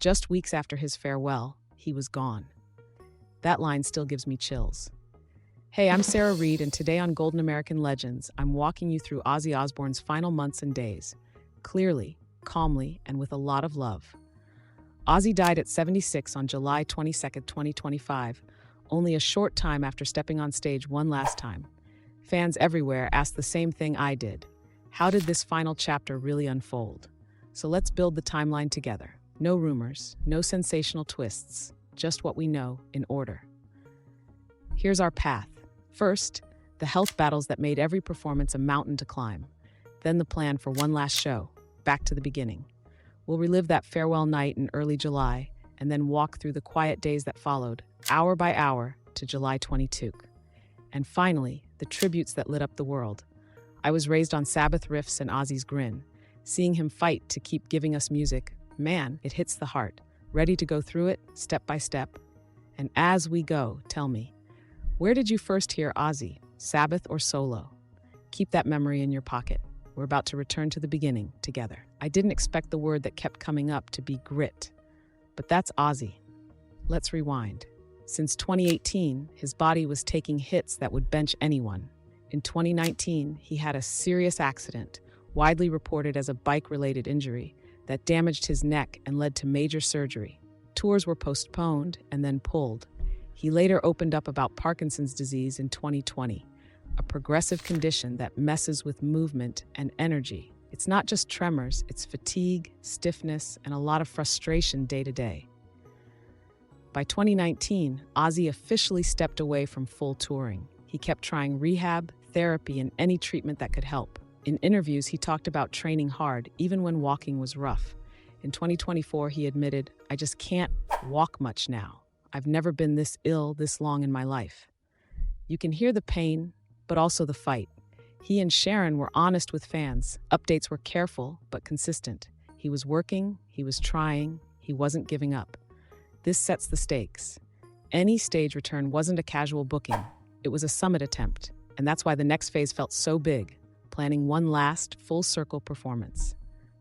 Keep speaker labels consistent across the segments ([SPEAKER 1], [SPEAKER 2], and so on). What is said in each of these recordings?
[SPEAKER 1] Just weeks after his farewell, he was gone. That line still gives me chills. Hey, I'm Sarah Reed, and today on Golden American Legends, I'm walking you through Ozzy Osbourne's final months and days, clearly, calmly, and with a lot of love. Ozzy died at 76 on July 22, 2025, only a short time after stepping on stage one last time. Fans everywhere asked the same thing I did. How did this final chapter really unfold? So let's build the timeline together. No rumors, no sensational twists, just what we know in order. Here's our path. First, the health battles that made every performance a mountain to climb. Then the plan for one last show, back to the beginning. We'll relive that farewell night in early July, and then walk through the quiet days that followed, hour by hour, to July 22. And finally, the tributes that lit up the world. I was raised on Sabbath riffs and Ozzy's grin. Seeing him fight to keep giving us music, man, it hits the heart. Ready to go through it, step by step? And as we go, tell me, where did you first hear Ozzy, Sabbath or solo? Keep that memory in your pocket. We're about to return to the beginning together. I didn't expect the word that kept coming up to be grit, but that's Ozzy. Let's rewind. Since 2018, his body was taking hits that would bench anyone. In 2019, he had a serious accident, widely reported as a bike-related injury, that damaged his neck and led to major surgery. Tours were postponed and then pulled. He later opened up about Parkinson's disease in 2020, a progressive condition that messes with movement and energy. It's not just tremors, it's fatigue, stiffness, and a lot of frustration day to day. By 2019, Ozzy officially stepped away from full touring. He kept trying rehab, therapy, and any treatment that could help. In interviews, he talked about training hard, even when walking was rough. In 2024, he admitted, "I just can't walk much now. I've never been this ill this long in my life." You can hear the pain, but also the fight. He and Sharon were honest with fans. Updates were careful, but consistent. He was working, he was trying, he wasn't giving up. This sets the stakes. Any stage return wasn't a casual booking. It was a summit attempt, and that's why the next phase felt so big, planning one last, full-circle performance.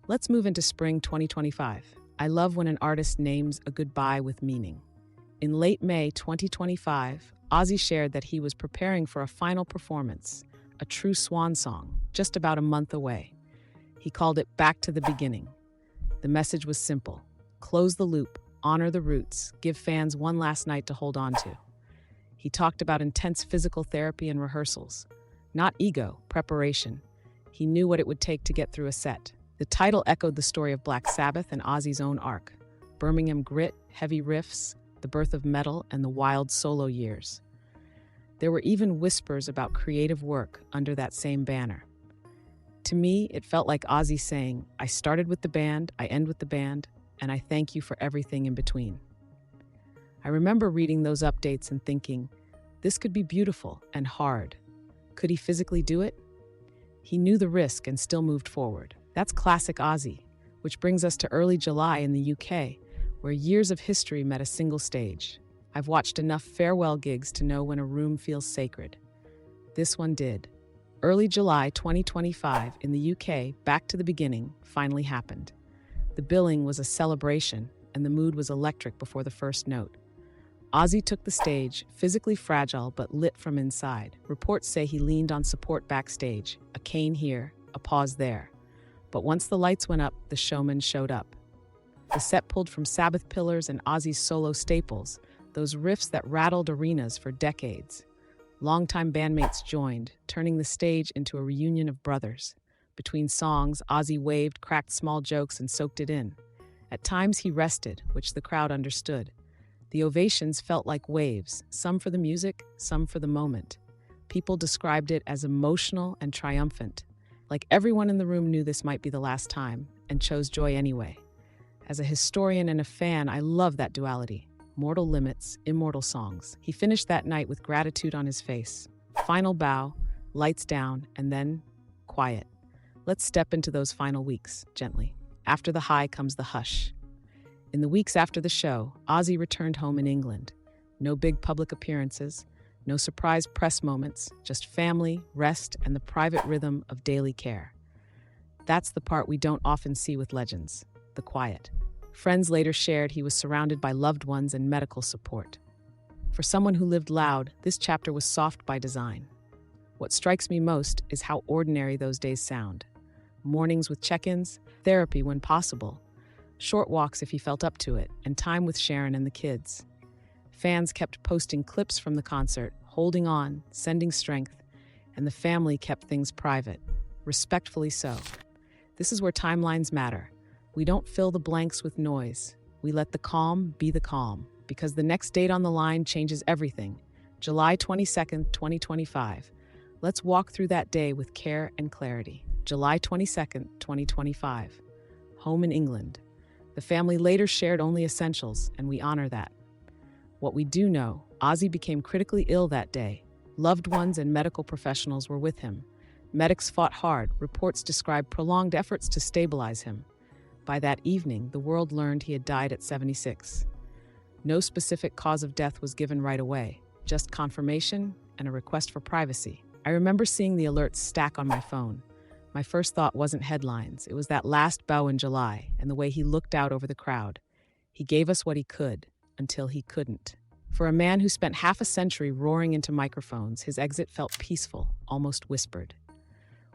[SPEAKER 1] Let's move into spring 2025. I love when an artist names a goodbye with meaning. In late May 2025, Ozzy shared that he was preparing for a final performance, a true swan song, just about a month away. He called it Back to the Beginning. The message was simple: close the loop, honor the roots, give fans one last night to hold on to. He talked about intense physical therapy and rehearsals. Not ego, preparation. He knew what it would take to get through a set. The title echoed the story of Black Sabbath and Ozzy's own arc. Birmingham grit, heavy riffs, the birth of metal, and the wild solo years. There were even whispers about creative work under that same banner. To me, it felt like Ozzy saying, "I started with the band, I end with the band, and I thank you for everything in between." I remember reading those updates and thinking, this could be beautiful and hard. Could he physically do it? He knew the risk and still moved forward. That's classic Ozzy, which brings us to early July in the UK, where years of history met a single stage. I've watched enough farewell gigs to know when a room feels sacred. This one did. Early July 2025 in the UK, Back to the Beginning finally happened. The billing was a celebration, and the mood was electric before the first note. Ozzy took the stage, physically fragile but lit from inside. Reports say he leaned on support backstage, a cane here, a pause there. But once the lights went up, the showman showed up. The set pulled from Sabbath pillars and Ozzy's solo staples, those riffs that rattled arenas for decades. Longtime bandmates joined, turning the stage into a reunion of brothers. Between songs, Ozzy waved, cracked small jokes, and soaked it in. At times he rested, which the crowd understood. The ovations felt like waves, some for the music, some for the moment. People described it as emotional and triumphant, like everyone in the room knew this might be the last time, and chose joy anyway. As a historian and a fan, I love that duality. Mortal limits, immortal songs. He finished that night with gratitude on his face. Final bow, lights down, and then quiet. Let's step into those final weeks, gently. After the high comes the hush. In the weeks after the show, Ozzy returned home in England. No big public appearances, no surprise press moments, just family, rest, and the private rhythm of daily care. That's the part we don't often see with legends, the quiet. Friends later shared he was surrounded by loved ones and medical support. For someone who lived loud, this chapter was soft by design. What strikes me most is how ordinary those days sound. Mornings with check-ins, therapy when possible, short walks if he felt up to it, and time with Sharon and the kids. Fans kept posting clips from the concert, holding on, sending strength, and the family kept things private, respectfully so. This is where timelines matter. We don't fill the blanks with noise. We let the calm be the calm, because the next date on the line changes everything. July 22nd, 2025. Let's walk through that day with care and clarity. July 22nd, 2025. Home in England. The family later shared only essentials, and we honor that. What we do know, Ozzy became critically ill that day. Loved ones and medical professionals were with him. Medics fought hard. Reports described prolonged efforts to stabilize him. By that evening, the world learned he had died at 76. No specific cause of death was given right away, just confirmation and a request for privacy. I remember seeing the alerts stack on my phone. My first thought wasn't headlines. It was that last bow in July and the way he looked out over the crowd. He gave us what he could, until he couldn't. For a man who spent half a century roaring into microphones, his exit felt peaceful, almost whispered.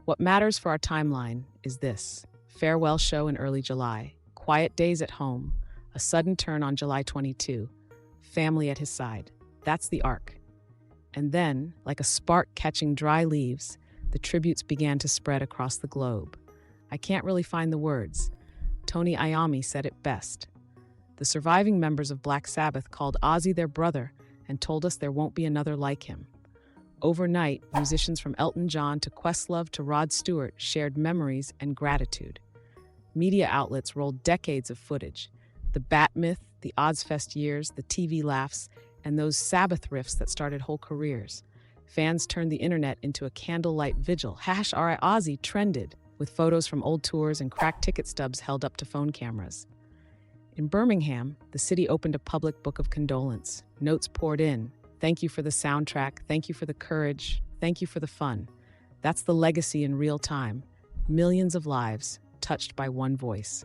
[SPEAKER 1] What matters for our timeline is this: farewell show in early July, quiet days at home, a sudden turn on July 22, family at his side. That's the arc. And then, like a spark catching dry leaves, the tributes began to spread across the globe. I can't really find the words. Tony Iommi said it best. The surviving members of Black Sabbath called Ozzy their brother and told us there won't be another like him. Overnight, musicians from Elton John to Questlove to Rod Stewart shared memories and gratitude. Media outlets rolled decades of footage. The Bat Myth, the Ozfest years, the TV laughs, and those Sabbath riffs that started whole careers. Fans turned the internet into a candlelight vigil. #RI Ozzy trended, with photos from old tours and cracked ticket stubs held up to phone cameras. In Birmingham, the city opened a public book of condolence. Notes poured in. Thank you for the soundtrack. Thank you for the courage. Thank you for the fun. That's the legacy in real time. Millions of lives touched by one voice.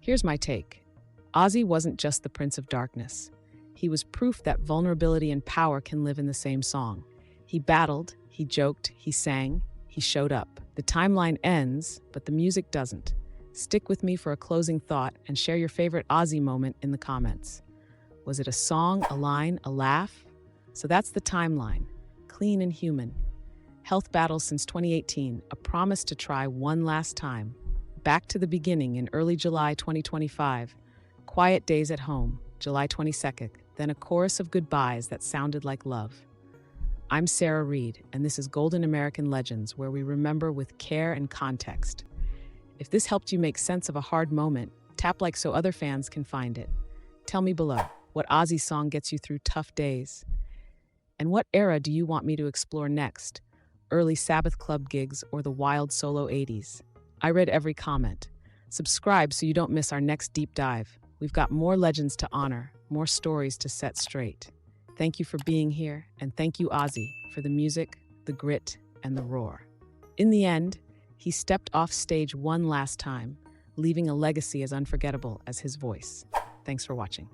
[SPEAKER 1] Here's my take. Ozzy wasn't just the Prince of Darkness. He was proof that vulnerability and power can live in the same song. He battled, he joked, he sang, he showed up. The timeline ends, but the music doesn't. Stick with me for a closing thought and share your favorite Ozzy moment in the comments. Was it a song, a line, a laugh? So that's the timeline. Clean and human. Health battles since 2018, a promise to try one last time. Back to the beginning in early July 2025. Quiet days at home, July 22nd, then a chorus of goodbyes that sounded like love. I'm Sarah Reed, and this is Golden American Legends, where we remember with care and context. If this helped you make sense of a hard moment, tap like so other fans can find it. Tell me below, what Ozzy song gets you through tough days? And what era do you want me to explore next? Early Sabbath club gigs or the wild solo 80s? I read every comment. Subscribe so you don't miss our next deep dive. We've got more legends to honor, more stories to set straight. Thank you for being here, and thank you, Ozzy, for the music, the grit, and the roar. In the end, he stepped off stage one last time, leaving a legacy as unforgettable as his voice. Thanks for watching.